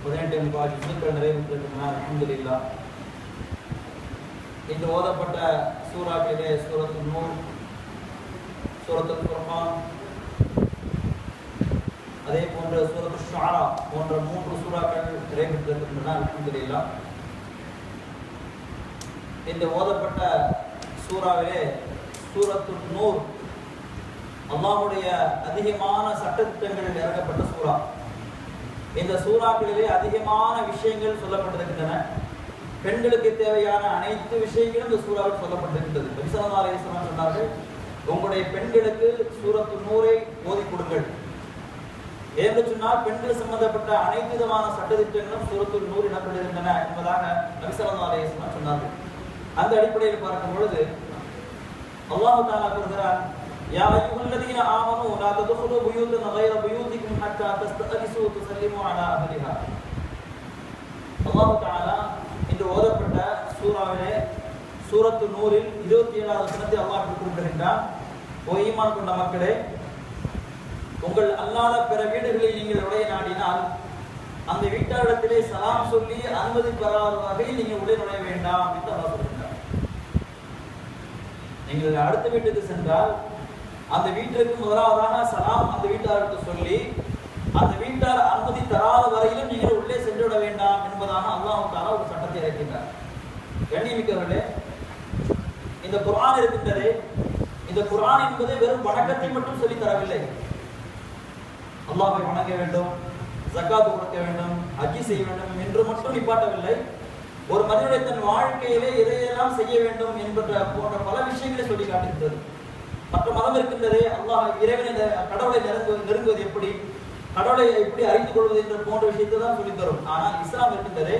18 ஜுஸ்கள் நிறைவேற்றிருக்கிறார். அல்ஹம்துலில்லாஹ். இன்று ஓதப்பட்ட சூறாக்களிலே சூரத்துல் நூர், சூரத்துல் ஃபுர்கான், அதே போன்று சூரத்துல் ஷுஆரா போன்ற 3 சூறாக்கள் நிறைவேற்றிருக்கின்றன. அல்ஹம்துலில்லாஹ். இந்த ஓதப்பட்ட சூறாவிலே சூரத்துல் நூர் அல்லாஹ்வுடைய அதிகமான சட்டத்திட்டங்கள் இறக்கப்பட்ட சூறா. இந்த சூறாக்களிலே அதிகமான விஷயங்கள் சொல்லப்பட்டிருக்கின்றன. பெண்களுக்கு தேவையான அனைத்து விஷயங்களும் இந்த சூறாவில் சொல்லப்பட்டிருக்கின்றது. நபி ஸல்லல்லாஹு அலைஹி வஸல்லம் சொன்னார்கள், உங்களுடைய பெண்களுக்கு சூரத்துல் நூரை ஓதி கொடுங்கள். என்று சொன்னால் பெண்கள் சம்பந்தப்பட்ட அனைத்து விதமான சட்டத்திட்டங்களும் சூரத்துல் நூர் இடம்பெற்றிருக்கின்றன என்பதாக நபி ஸல்லல்லாஹு அலைஹி வஸல்லம் சொன்னார்கள். அந்த அடிப்படையில் பார்க்கும் பொழுது அல்லாஹ் தஆலா கூறுகிறார், யா அய்யுஹல்லதீன ஆமனூ லா ததுகுலூ புயூதன் கைர புயூதிக்கும் ஹத்தா தஸ்தஅனிஸூ துஸல்லிமூ அலா அஹ்லிஹா. அல்லாஹ் தஆலா இன்று ஓதப்பட்ட சூறாவிலே சூரத்துல் நூரில் 27வது வசனத்தை அல்லாஹ் குறிப்பிடுகின்றார், ஓ ஈமான் கொண்ட மக்களே, உங்கள் அல்லாத பிற வீடுகளில் நீங்கள் நுழைய நாடினால் அந்த வீட்டாரிடத்திலே சலாம் சொல்லி அனுமதி பெறாத வகையில் நீங்கள் உள்ளே நுழைய வேண்டாம் என்று அல்லாஹ் சொல்கின்றார். நீங்கள் அடுத்த வீட்டுக்கு சென்றால் அந்த வீட்டிற்கு முதலாவதாக சலாம் அந்த வீட்டாருக்கு சொல்லி அந்த வீட்டார் அனுமதி தராத வரையிலும் நீங்கள் உள்ளே சென்று விட வேண்டாம் என்பதாக அல்லாஹ் தஆலா ஒரு சட்டத்தை இறக்கின்றார். கண்ணியமிக்கவர்களே, இந்த குர்ஆன் இருக்கின்றதே, இந்த குர்ஆன் என்பது வெறும் வணக்கத்தை மட்டும் சொல்லி தரவில்லை. அல்லாஹ்வை வணங்க வேண்டும், ஜக்காத் கொடுக்க வேண்டும், ஹஜ் செய்ய வேண்டும் என்று மட்டும் நிப்பாட்டவில்லை. ஒரு மனிதனுடைய தன் வாழ்க்கையிலே எதையெல்லாம் செய்ய வேண்டும் என்பன்ற போன்ற பல விஷயங்களை சொல்லி காட்டுகின்றது. மற்ற மதம் இருக்கின்றதே, அல்லாஹ் இறைவனை கடவுளை நெருங்குவது எப்படி, கடவுளை எப்படி அறிந்து கொள்வது என்ற போன்ற விஷயத்தை தான் சொல்லி தரும். ஆனால் இஸ்லாம் இருக்கின்றதே,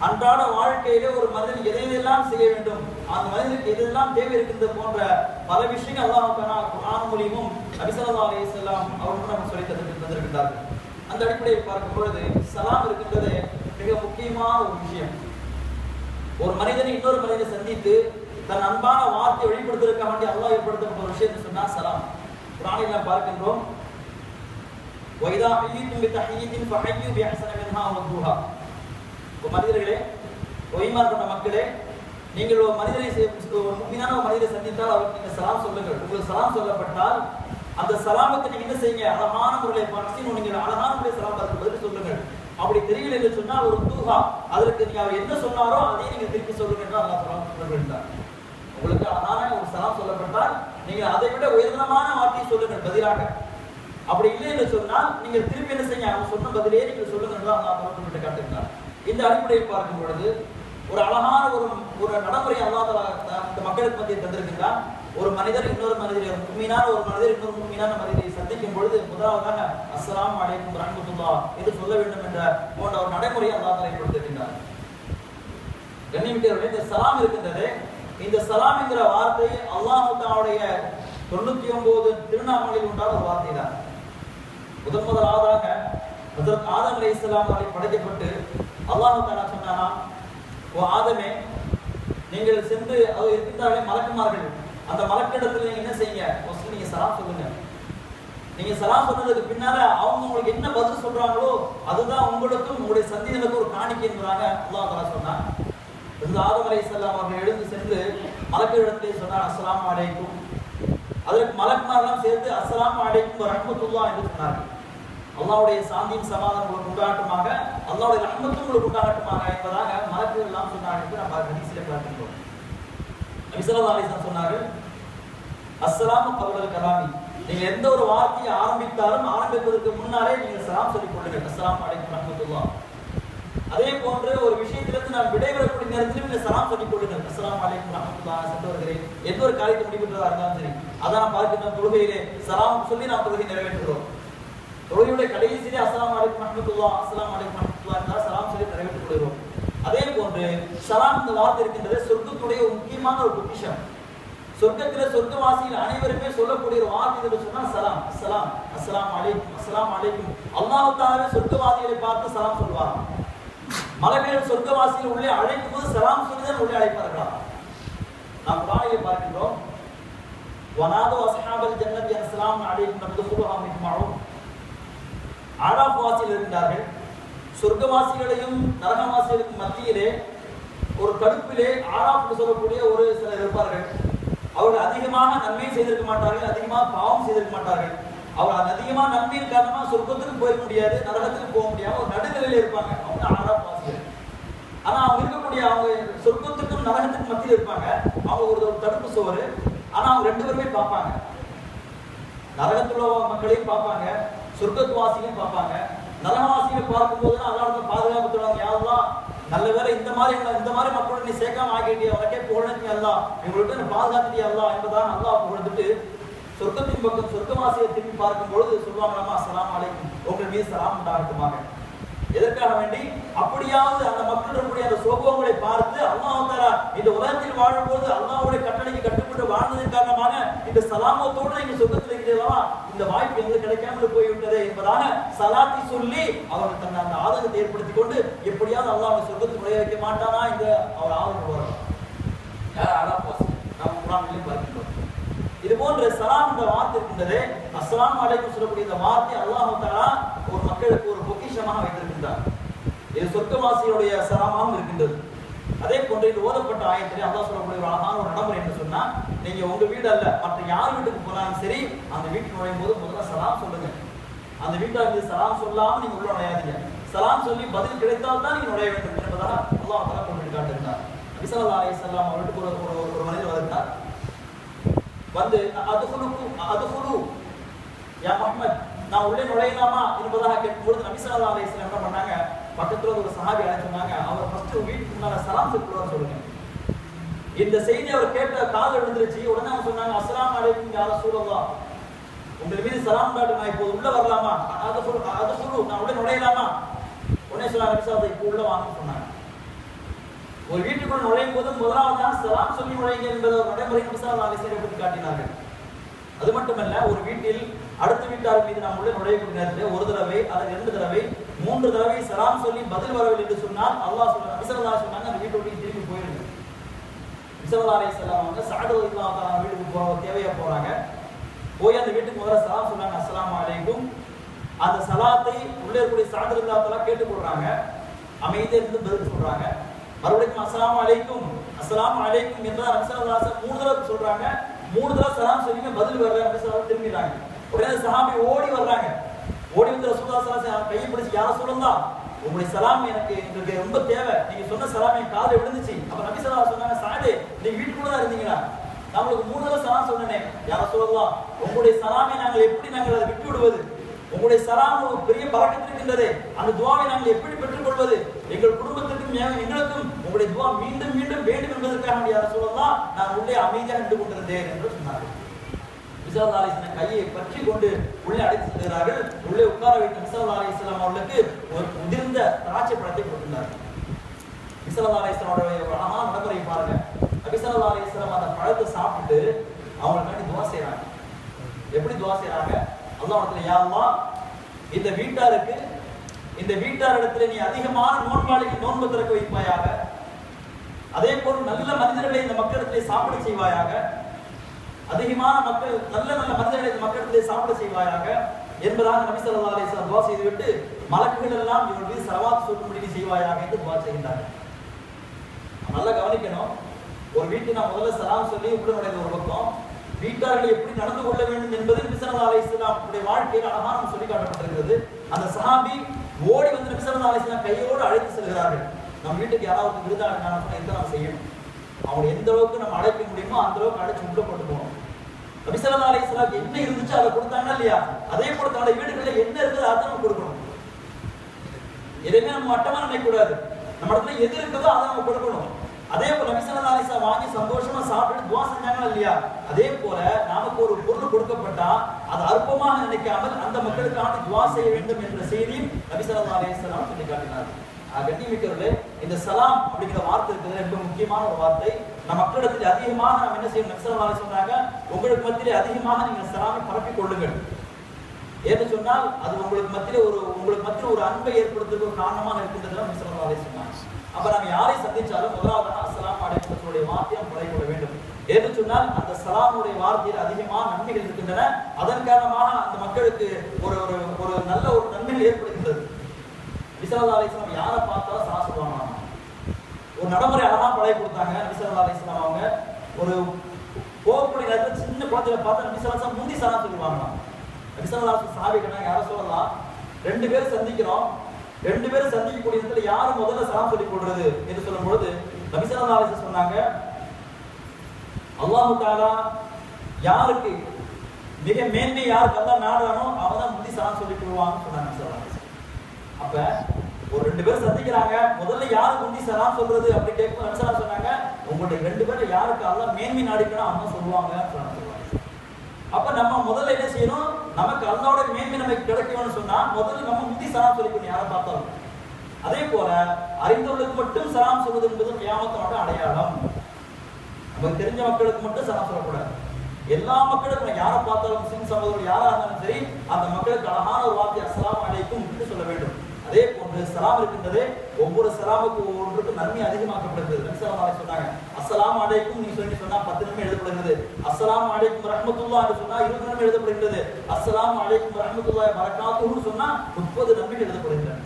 அன்றாட வாழ்க்கையிலே ஒரு மனிதன் எதையெல்லாம் செய்ய வேண்டும், அந்த மனிதனுக்கு எதெல்லாம் தேவை இருக்கின்ற போன்ற பல விஷயங்கள் அல்லாஹ் தஆலா குர்ஆன் மூலமும் நபி ஸல்லல்லாஹு அலைஹி வஸல்லம் அவர்கள் நமக்கு சொல்லி தந்திருக்கிறார்கள். அந்த அடிப்படையில் பார்க்கும் பொழுது சலாம் இருக்கின்றதே மிக முக்கியமான ஒரு விஷயம். ஒரு மனிதனை இன்னொரு மனிதனை சந்தித்து தன் அன்பான வார்த்தையை வெளிப்படுத்துவதற்காக வேண்டி அல்லாஹ் ஏற்படுத்தப்பட்ட ஒரு விஷயம் சொன்னா சலாம். குர்ஆனில் நாம் பார்க்கின்றோம், வைதா ஹய்யிதும் பிதஹிய்யத்தின் ஃபஹய்யு பிஅஹ்ஸன மின்ஹா வதுஹா. மனிதர்களே, ஈமான் கொண்ட மக்களே, நீங்கள் ஒரு மனிதனை ஒரு முக்கியமான ஒரு மனிதரை சந்தித்தால் அவருக்கு நீங்கள் சலாம் சொல்லுங்கள். உங்களுக்கு சலாம் சொல்லப்பட்டால் அந்த சலாமுக்கு நீங்க என்ன செய்யுங்க, அழகான முறையை பார்த்து நீங்கள் அழகான முறையை சலாம் பார்த்து பதில் சொல்லுங்கள். அப்படி தெரியவில்லை என்று சொன்னால் ஒரு தூஹா, அதற்கு நீங்க அவர் என்ன சொன்னாரோ அதையே நீங்க திருப்பி சொல்லுங்க என்று அல்லாஹ் சலாம் சொல்லுகின்றார். உங்களுக்கு அழகான ஒரு சலாம் சொல்லப்பட்டால் நீங்கள் அதை விட உயர்தரமான வார்த்தையை சொல்லுங்கள் பதிலாக. அப்படி இல்லை என்று சொன்னால் நீங்கள் திருப்பி என்ன செய்யுங்க, அவர் சொன்ன பதிலே நீங்கள் சொல்லுங்க என்று அல்லாஹ் சொல்லிட்டு காட்டுகிறார். இந்த அடிப்படையில் பார்க்கும் பொழுது ஒரு அழகான ஒரு நடைமுறை அல்லாஹ் இந்த மக்களுக்கு மத்தியில் தந்திருக்கின்றார். ஒரு மனிதர் இன்னொரு மனிதரை, முஃமினான ஒரு மனிதர் இன்னொரு முஃமினான மனிதரை சந்திக்கும் பொழுது முதலாவதாக அஸ்ஸலாமு அலைக்கும் வரஹ்மத்துல்லாஹ் என்று சொல்ல வேண்டும் என்ற போன்ற ஒரு நடைமுறையை அல்லாஹ் தஆலா ஏற்படுத்துகின்றார். கண்ணியமிக்கவர்களே, இந்த சலாம் இருக்கின்றதே, இந்த சலாம் என்கிற வார்த்தை அல்லாஹ் தஆலாவுடைய 99 திருநாமங்களில் உண்டான ஒரு வார்த்தை தான். முதலாவதாக ஹஜ்ரத் ஆதம் அலைஹிஸ்ஸலாம் அவர்கள் படைக்கப்பட்டு அல்லாஹ் தஆலா சொன்னானா, ஓ ஆதமே, நீங்கள் சென்று அவர் இருக்கின்றார்களே மலக்குமார்கள், அந்த மலக்கிடத்தில் நீங்க என்ன செய்யுங்க, ஃபர்ஸ்ட் நீங்க சலாம் சொல்லுங்க. நீங்க சலாம் சொன்னதுக்கு பின்னால அவங்க உங்களுக்கு என்ன பதில் சொல்றாங்களோ அதுதான் உங்களுக்கும் உங்களுடைய சந்ததியினருக்கும் ஒரு காணிக்கை என்பதாக அல்லாஹ் தஆலா சொன்னான். ஆதம் அலைஹிஸ்ஸலாம் அவர்கள் எழுந்து சென்று மலக்கிடத்திலே சொன்னார், அஸ்ஸலாமு அலைக்கும். அதற்கு மலக்குமாரெல்லாம் சேர்த்து அஸ்ஸலாமு அலைக்கும் வரஹ்மத்துல்லாஹ் என்று சொன்னார்கள். அல்லாஹ்வுடைய சாந்தியும் சமாதானம் உங்களுக்கு உண்டாகட்டுமாக, அல்லாஹ்வுடைய ரஹ்மத்தும் உங்களுக்கு உண்டாகட்டுமாக என்பதாக மலக்குகள் எல்லாம் சொன்னார்கள் என்று நம்ம ஹதீஸிலே பார்க்கின்றோம். நபி ஸல்லல்லாஹு அலைஹி வஸல்லம் சொன்னார்கள், அஸ்ஸலாமு கப்லல் கலாமி. நீங்க எந்த ஒரு வார்த்தையை ஆரம்பித்தாலும் ஆரம்பிப்பதற்கு முன்னாலே நீங்க சலாம் சொல்லிக் கொள்ளுங்கள், அஸ்ஸலாமு அலைக்கும் வரஹ்மத்துல்லாஹ். அதே போன்று ஒரு விஷயத்திலிருந்து நான் விடைபெறக்கூடிய நேரத்திலும் நீங்க சலாம் சொல்லிக் கொள்ளுங்கள், அஸ்ஸலாமு அலைக்கும் வரஹ்மத்துல்லாஹ். சென்று வருகிறேன், எந்த ஒரு காரியத்தை முடிவுற்றதா இருந்தாலும் சரி, அதான் பார்க்கின்ற தொழுகையிலே சலாம் சொல்லி நாம் தொழுகை நிறைவேற்றுகிறோம். தொழுகையுடைய கடைசியிலே அஸ்ஸலாமு அலைக்கும் வரஹ்மத்துல்லாஹ், அஸ்ஸலாமு அலைக்கும் வரஹ்மத்துல்லாஹ் என்ற சலாம் சொல்லி நிறைவேற்றிக் கொள்கிறோம். அதே போன்று சலாம் இந்த வார்த்தை இருக்கின்றது சொர்க்கத்துடைய ஒரு முக்கியமான ஒரு பொக்கிஷம். சொர்க்கத்திலே சொர்க்கவாசிகள் அனைவருமே சொல்லக்கூடிய ஒரு வார்த்தை என்று சொன்னால் சலாம். அஸ்ஸலாம், அஸ்ஸலாமு அலைக்கும், அஸ்ஸலாமு அலைக்கும். அல்லாஹ் தஆலா சொர்க்கவாசிகளை பார்த்து சலாம் சொல்வார். மலக்குகள் சொர்க்கவாசிகள் உள்ளே அழைக்கும் போது சலாம் சொல்லிதான் உள்ளே அழைப்பார்களாம். நாம் குர்ஆனிலே பார்க்கின்றோம், வனாது அஸ்ஹாபல் ஜன்னதி அஸ்ஸலாமு அலைக்கும் நதுகுலுஹா மின்மஅூன். ஆராஃப் வாசிகள் இருந்தார்கள், சொர்க்கவாசிகளையும் நரகவாசிகளுக்கும் மத்தியிலே ஒரு தடுப்பிலே ஆராப்பு சொல்லக்கூடிய ஒரு சிலர் இருப்பார்கள். அவர்கள் அதிகமாக நன்மை செய்திருக்க மாட்டார்கள், அதிகமாக பாவம் செய்திருக்க மாட்டார்கள். அவர்கள் அதிகமாக நன்மையின் காரணமாக சொர்க்கத்துக்கு போக முடியாது, நரகத்துக்கு போக முடியாம ஒரு நடுநிலையில இருப்பாங்க. அவங்க ஆராப்பாசிகள். ஆனா அவங்க இருக்கக்கூடிய அவங்க சொர்க்கத்துக்கும் நரகத்துக்கும் மத்தியில் இருப்பாங்க. அவங்க ஒரு தடுப்பு சுவர். ஆனா அவங்க ரெண்டு பேருமே பார்ப்பாங்க. நரகத்துல மக்களையும் பார்ப்பாங்க, சொர்க்கத்துவாசிகளையும் பார்ப்பாங்க. நரகவாசிகளை பார்க்கும்போது அல்லாஹ் பாதுகாப்பு தருவாங்க. யாரெல்லாம் நல்ல வேலை இந்த மாதிரி மக்களோட நீ சேர்க்காம ஆகிட்டியா, உனக்கே புகழ்ச்சி அல்லாஹ், இவங்கள்ட்ட பாதுகாத்துட்டியா அல்லாஹ் என்பதாக அல்லாஹ் புகழ்ந்துட்டு சொர்க்கத்தின் பக்கம் சொர்க்கவாசியை திரும்பி பார்க்கும்பொழுது சொல்லுவாங்களாமா, அஸ்ஸலாமு அலைக்கும், உங்கள் மீது சலாம் உண்டாகட்டுமாக. எதற்காக வேண்டி அப்படியாவது அந்த மக்கள் இருக்கக்கூடிய அந்த சோபங்களை பார்த்து அல்லாஹ் தஆலா இந்த உலகத்தில் வாழும்போது அல்லாஹ்வுடைய கட்டளைக்கு கட்டுப்பட்டு வாழ்ந்ததன் காரணமாக இந்த சலாமத்தோடு நீங்க சொர்க்கத்தில் இருக்கிறீர்களா, இந்த வாய்ப்பு எங்களுக்கு கிடைக்காமல் போய்விட்டது என்பதாக சலாத்தி சொல்லி அவர்கள் தன்னை அந்த ஆதங்கத்தை ஏற்படுத்திக் கொண்டு எப்படியாவது அல்லாஹ் சொர்க்கத்தில் நுழைய வைக்க மாட்டானா இந்த அவர் ஆதரவு வரும். யார் அராபாஸ் நாம் குர்ஆனிலே பார்க்கிறோம். இது போன்ற சலாம் என்ற வார்த்தை இருக்கின்றது. அஸ்ஸலாமு அலைக்கும் சொல்லக்கூடிய இந்த வார்த்தை அல்லாஹ் தஆலா ஒரு மக்களுக்கு ஒரு பொக்கிஷமாக வைத்திருக்கின்றார். இது சொர்க்கவாசியுடைய சலாமாகவும் இருக்கின்றது. அதே போன்று இது ஓதப்பட்ட ஆயத்திலே அல்லாஹ் சொல்லக்கூடிய ஒரு அழகான ஒரு நடைமுறை என்று சொன்னா, நீங்க உங்க வீடு அல்ல மற்ற யார் வீட்டுக்கு போனாலும் சரி, அந்த வீட்டுக்கு நுழையும் போது முதல்ல சலாம் சொல்லுங்க. அந்த வீட்டார் மீது சலாம் சொல்லாம நீங்க உள்ள நுழையாதீங்க. சலாம் சொல்லி பதில் கிடைத்தால் தான் நீங்க நுழைய வேண்டும் என்பதாக அல்லாஹ் தஆலா குறிப்பிட்டு காட்டுகிறார். நபி ஸல்லல்லாஹு அலைஹி வஸல்லம் அவர்களுக்கு ஒரு மனிதர் வருகிறார். வந்து அதுகுலு யா முஹம்மத், நான் உள்ளே நுழையலாமா என்பதாக கேட்கும்போது நபி ஸல்லல்லாஹு அலைஹி வஸல்லம் என்ன பண்ணாங்க, பக்கத்துல ஒரு சஹாபி அழைச்சாங்க. அவர் ஃபர்ஸ்ட் வீட்டுக்கு முன்னால சலாம் சொல்லுவார் சொல்லுங்க. இந்த செய்தி அவர் கேட்ட காது விழுந்துருச்சு. உடனே அவங்க சொன்னாங்க, அஸ்ஸலாமு அலைக்கும் யா ரசூலல்லாஹ், உங்கள் மீது சலாம் காட்டு, நான் இப்போ உள்ள வரலாமா, அதுகுலு நான் உள்ளே நுழையலாமா? உடனே சொன்னாங்க நபி ஸல்லல்லாஹு இப்போ உள்ள வாங்கன்னு சொன்னாங்க. ஒரு வீட்டுக்குள் நுழையும் போது முதலாவதாக சலாம் சொல்லி நுழைங்க என்பது ஒரு நடைமுறை நபி ஸல்லல்லாஹு அலைஹி வஸல்லம் பற்றி காட்டினார்கள். அது மட்டுமல்ல, ஒரு வீட்டில் அடுத்த வீட்டார் மீது நாம் உள்ளே நுழையக்கூடிய நேரத்தில் ஒரு தடவை அல்லது 2 தடவை 3 தடவை சலாம் சொல்லி பதில் வரவில்லை என்று சொன்னால் அல்லாஹ் சொல்றான், நபி ஸல்லல்லாஹு அலைஹி வஸல்லம் அந்த வீட்டை விட்டு திரும்பி போயிடுங்க. நபி ஸல்லல்லாஹு அலைஹி வஸல்லம் அவங்க சஅத் ரலியல்லாஹு தஆலா வீட்டுக்கு போற தேவையா போறாங்க. போய் அந்த வீட்டுக்கு முதல்ல சலாம் சொன்னாங்க, அஸ்ஸலாமு அலைக்கும். அந்த சலாத்தை உள்ளே இருக்கக்கூடிய சஅத் ரலியல்லாஹு தஆலா கேட்டு போடுறாங்க. அமைதியா இருந்து பதில் சொல்றாங்க. மறுபடியும் அஸ்ஸலாமு அலைக்கும் என்று நபி ஸல்லல்லாஹு அலைஹி வஸல்லம் 3 தடவை சொல்றாங்க. 3 தடவை சலாம் சொல்லிங்க பதில் வரல. நபி ஸல்லல்லாஹு திரும்பிறாங்க. உடனே சஹாபி ஓடி வர்றாங்க. ஓடி வந்து ரசூலுல்லாஹி ஸல்லல்லாஹு அலைஹி வஸல்லம் கையை பிடிச்சு, யா ரசூலல்லாஹ், உங்களுடைய சலாம் எனக்கு ரொம்ப தேவை, நீங்க சொன்ன சலாம் என் காதுல விழுந்துச்சு. அப்ப நபி ஸல்லல்லாஹு அலைஹி வஸல்லம் சொன்னாங்க, சஅதே நீங்க வீட்டுக்குள்ள தான் இருந்தீங்களா, நான் உங்களுக்கு 3 தடவை சலாம் சொன்னேனே, யா ரசூலல்லாஹ், உங்களுடைய சலாமை நாங்கள் எப்படி அதை விட்டு விடுவது, உங்களுடைய சலாம் ஒரு பெரிய பரக்கத்து இருக்கின்றது, அந்த துஆவை நாங்கள் எப்படி பெற்றுக்கொள்வது, எங்கள் குடும்பத்திற்கும் எங்களுக்கும் உங்களுடைய துஆ மீண்டும் மீண்டும் வேண்டும் என்பதற்காக யா ரசூலல்லாஹ் நான் உள்ளே அமைதியாக நின்று கொண்டிருந்தேன் என்று சொன்னார்கள். நபி ஸல்லல்லாஹு அலைஹி வஸல்லம் கையை பற்றி கொண்டு உள்ளே அழைத்து செல்கிறார்கள். உள்ளே உட்கார வைத்து நபி ஸல்லல்லாஹு அலைஹி வஸல்லம் அவர்களுக்கு ஒரு முதிர்ந்த திராட்சை பழத்தை கொடுத்தார்கள். நபி ஸல்லல்லாஹு அலைஹி வஸல்லம் அவருடைய ஒரு அழகான நடைமுறை பாருங்க. நபி ஸல்லல்லாஹு அலைஹி வஸல்லம் அந்த பழத்தை சாப்பிட்டு அவங்களுக்காண்டி துஆ செய்றாங்க. எப்படி துஆ செய்றாங்க? அல்லாஹ்விடத்துல, யா அல்லாஹ், இந்த வீட்டாரிடத்தில் நீ அதிகமான நோன்பு திறக்க வைப்பாயாக, அதே போல் நல்ல மனிதர்களை இந்த மக்களிடத்திலே சாப்பிட செய்வாயாக, அதிகமான மக்கள் நல்ல மனிதர்களை இந்த மக்களிடத்திலே சாப்பிட செய்வாயாக என்பதாக நபி ஸல்லல்லாஹு அலைஹி வஸல்லம் துஆ செய்துவிட்டு மலக்குகள் எல்லாம் இவர்கள் மீது ஸலவாத் சொல்லும்படி செய்வாயாக என்று துஆ செய்கிறார்கள். நல்லா கவனிக்கணும். ஒரு வீட்டை நான் முதல்ல சலாம் சொல்லி உள்ள நுழைந்த ஒரு பக்கம், வீட்டார்கள் எப்படி நடந்து கொள்ள வேண்டும் என்பது நபி ஸல்லல்லாஹு அலைஹி வஸல்லம் வாழ்க்கையில் அழகாக சொல்லி காட்டப்பட்டிருக்கிறது. அந்த சஹாபி ஓடி வந்து நபி ஸல்லல்லாஹு அலைஹி வஸல்லம் கையோடு அழைத்து செல்கிறார்கள். நம்ம வீட்டுக்கு யாராவது விருந்தாளி நான் செய்யணும், அவங்க எந்த அளவுக்கு நம்ம அழைக்க முடியுமோ அந்த அளவுக்கு அழைச்சு உள்ள கொண்டு போகணும். நபி ஸல்லல்லாஹு அலைஹி வஸல்லம் என்ன இருந்துச்சு அதை கொடுத்தாங்க இல்லையா, அதே போல தன்னுடைய வீடுகளில் என்ன இருக்குது அதை நம்ம கொடுக்கணும். எதுவுமே நம்ம மட்டமா நினைக்கக்கூடாது. நம்ம இடத்துல எது இருக்குதோ அதை நம்ம கொடுக்கணும். அதே போல நபி ஸல்லல்லாஹு அலைஹி வஸல்லம் வாங்கி சந்தோஷமா சாப்பிட்டு துஆ செஞ்சாங்களா இல்லையா, அதே போல நமக்கு ஒரு பொருள் கொடுக்கப்பட்டா அது அற்பமாக நினைக்காமல் அந்த மக்களுக்கான துஆ செய்ய வேண்டும் என்ற செய்தியும் நபி ஸல்லல்லாஹு அலைஹி வஸல்லம் சொல்லி காட்டினார். கண்ணியமிக்கவர்களே, இந்த சலாம் அப்படிங்கிற வார்த்தை இருக்கிறது ரொம்ப முக்கியமான ஒரு வார்த்தை. நம் மக்களிடத்தில் அதிகமாக நாம் என்ன செய்யணும், நபி ஸல்லல்லாஹு அலைஹி சொன்னாங்க, உங்களுக்கு மத்தியிலே அதிகமாக நீங்கள் சலாமை பரப்பிக் கொள்ளுங்கள். ஏன்னு சொன்னால் அது உங்களுக்கு மத்தியிலே ஒரு அன்பை ஏற்படுத்துவதற்கு ஒரு காரணமாக இருக்கின்றது நபி ஸல்லல்லாஹு அலைஹி சொன்னாங்க. அப்ப நம்ம யாரை சந்திச்சாலும் முதலாவதாக அஸ்ஸலாமு அலைக்கும் வார்த்தையை பழகிக்கொள்ள வேண்டும். ஏன்னு சொன்னால் அந்த சலாமுடைய வார்த்தையில் அதிகமான நன்மைகள் இருக்கின்றன. அதன் காரணமாக அந்த மக்களுக்கு ஒரு நல்ல ஒரு நன்மைகள் ஏற்படுகின்றது. நபி ஸல்லல்லாஹு அலைஹி வஸல்லம் யாரை பார்த்தாலும் சலாம் சொல்லுவாங்க. ஒரு நடைமுறை அழகா பழகி கொடுத்தாங்க. நபி ஸல்லல்லாஹு அலைஹி வஸல்லம் அவங்க ஒரு போகக்கூடிய நேரத்தில் சின்ன குழந்தைகளை பார்த்தா நபி ஸல்லல்லாஹு அலைஹி வஸல்லம் முந்தி சலாம் சொல்லுவாங்க. நபி ஸல்லல்லாஹு அலைஹி வஸல்லம் சஹாபிகள் யாரை சொல்லலாம், 2 பேர் சந்திக்கிறோம், 2 பேரும் சந்திக்கக்கூடிய இடத்துல யார் முதல்ல சலாம் சொல்லி போடுறது என்று சொல்லும் பொழுது நபி ஸல்லல்லாஹு அலைஹி வஸல்லம் சொன்னாங்க, அல்லாஹ் தஆலா யாருக்கு மிக மேன்மை யாருக்கு அல்லாஹ் நாடுறானோ அவன் தான் முந்தி சலாம் சொல்லி போடுவான்னு சொன்னாங்க. அப்ப ஒரு 2 பேர் சந்திக்கிறாங்க, முதல்ல யாரு முந்தி சலாம் சொல்றது அப்படி கேட்கும் நபி ஸல்லல்லாஹு சொன்னாங்க, உங்களுடைய 2 பேர்ல யாருக்கு அல்லாஹ் மேன்மை நாடிக்கணும் அவங்க சொல்லுவாங்க சொன்னாங்க. அப்ப நம்ம முதல்ல என்ன செய்யணும், நமக்கு அல்லாஹ்வோட மேன்மை நமக்கு கிடைக்கணும்னு சொன்னா முதல்ல நம்ம முந்தி சலாம் சொல்லிக்கணும் யாரை பார்த்தாலும். அதே போல அறிந்தவர்களுக்கு மட்டும் சலாம் சொல்வது என்பது கியாமத்தோட அடையாளம். நமக்கு தெரிஞ்ச மக்களுக்கு மட்டும் சலாம் சொல்லக்கூடாது. எல்லா மக்களுக்கும் யாரை பார்த்தாலும் முஸ்லிம் சகோதரர்கள் யாரா இருந்தாலும் சரி அந்த மக்களுக்கு அழகான ஒரு வார்த்தை அஸ்ஸலாமு அலைக்கும் என்று சொல்ல வேண்டும். அதே போன்று சலாம் இருக்கின்றது, ஒவ்வொரு சலாமுக்கு ஒவ்வொன்றுக்கு நன்மை அதிகமாக்கப்படுகிறது. நபி ஸல்லல்லாஹு அலைஹி சொன்னாங்க, அஸ்ஸலாமு அலைக்கும் நீங்க சொன்னா 10 நன்மை எழுதப்படுகிறது, அஸ்ஸலாமு அலைக்கும் ரஹ்மத்துல்லாஹ் என்று சொன்னா 20 நன்மை எழுதப்படுகிறது, அஸ்ஸலாமு அலைக்கும் ரஹ்மத்துல்லாஹி பரக்காத்துஹு சொன்னா 30 நன்மை எழுதப்படுகின்றன.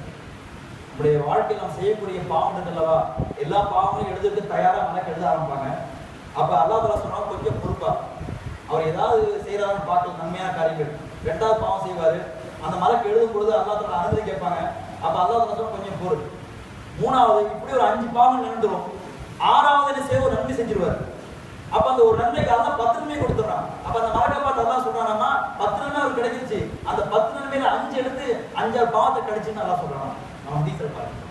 நம்முடைய வாழ்க்கையில் நாம் செய்யக்கூடிய பாவங்கள் அல்லவா, எல்லா பாவங்களையும் எழுதுறதுக்கு தயாரா மனக்கு எழுத ஆரம்பிப்பாங்க. அப்ப அல்லாஹ் தஆலா சொன்னா கொஞ்சம் பொறுப்பா அவர் ஏதாவது செய்யறாருன்னு பார்த்து நன்மையான காரியங்கள் 2வது பாவம் செய்வாரு, அந்த மலக்கு எழுதும் பொழுது அல்லாஹ் தஆலா அனுமதி கேட்பாங்க. அப்ப அல்லாஹ் தஆலா சொன்னா கொஞ்சம் பொறு. 3வது இப்படி ஒரு 5 பாவம் நடந்துரும், 6வது என்ன செய்ய ஒரு நன்மை செஞ்சிருவாரு. அப்ப அந்த ஒரு நன்மைக்கு அல்லாஹ் 10 நன்மை கொடுத்துறான். அப்ப அந்த மலக்கை பார்த்து அல்லாஹ் சொல்றானா 10 நன்மை அவருக்கு கிடைச்சிருச்சு, அந்த 10 நன்மையில 5 எடுத்து 5 பாவத்தை கிடைச்சுன்னு அல்லாஹ் சொல்றான். நம்ம ஹதீஸ்ல பாருங்க.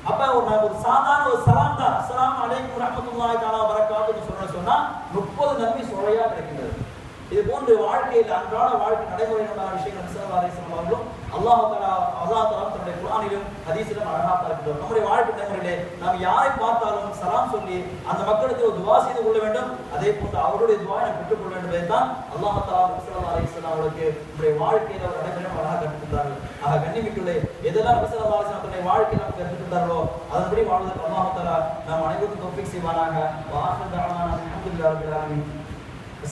அப்ப ஒரு சாதாரண ஒரு சலாம் தான், அஸ்ஸலாமு அலைக்கும் ரஹ்மத்துல்லாஹி தஆலா பரக்காத்துஹு சொன்னா 30 நன்மை சுவையா கிடைக்கின்றது. இது போன்ற வாழ்க்கையில் அன்றாட வாழ்க்கை நடைமுறையான விஷயங்கள் ஸல்லல்லாஹு அலைஹி வஸல்லம் அவர்களும் அல்லாஹ் தஆலா தன்னுடைய குர்ஆனிலும் ஹதீஸிலும் அழகா பார்க்கிறோம். நம்முடைய வாழ்க்கை நடைமுறையிலே நாம் யாரை பார்த்தாலும் சலாம் சொல்லி அந்த மக்களுக்கு ஒரு துஆ செய்து கொள்ள வேண்டும். அதே போன்று அவருடைய துஆவை நாம் பெற்றுக்கொள்ள வேண்டும் என்பதுதான் அல்லாஹ் தஆலா ஸல்லல்லாஹு அலைஹி வஸல்லம் அவர்களுக்கு நம்முடைய வாழ்க்கையில ஒரு நடைமுறை அழகா கற்றுத்தந்தார்கள். ஆக கண்ணியமிக்குள்ளே எதெல்லாம் ஸல்லல்லாஹு அலைஹி வஸல்லம் தன்னுடைய வாழ்க்கையில் நமக்கு கற்றுத்தந்தார்களோ அதன்படி வாழ்வதற்கு அல்லாஹ் தஆலா நாம் அனைவருக்கும் தௌஃபீக் செய்வானாக. வ ஆகிரு தஅவானா அல்ஹம்துலில்லாஹி ரப்பில் ஆலமீன்.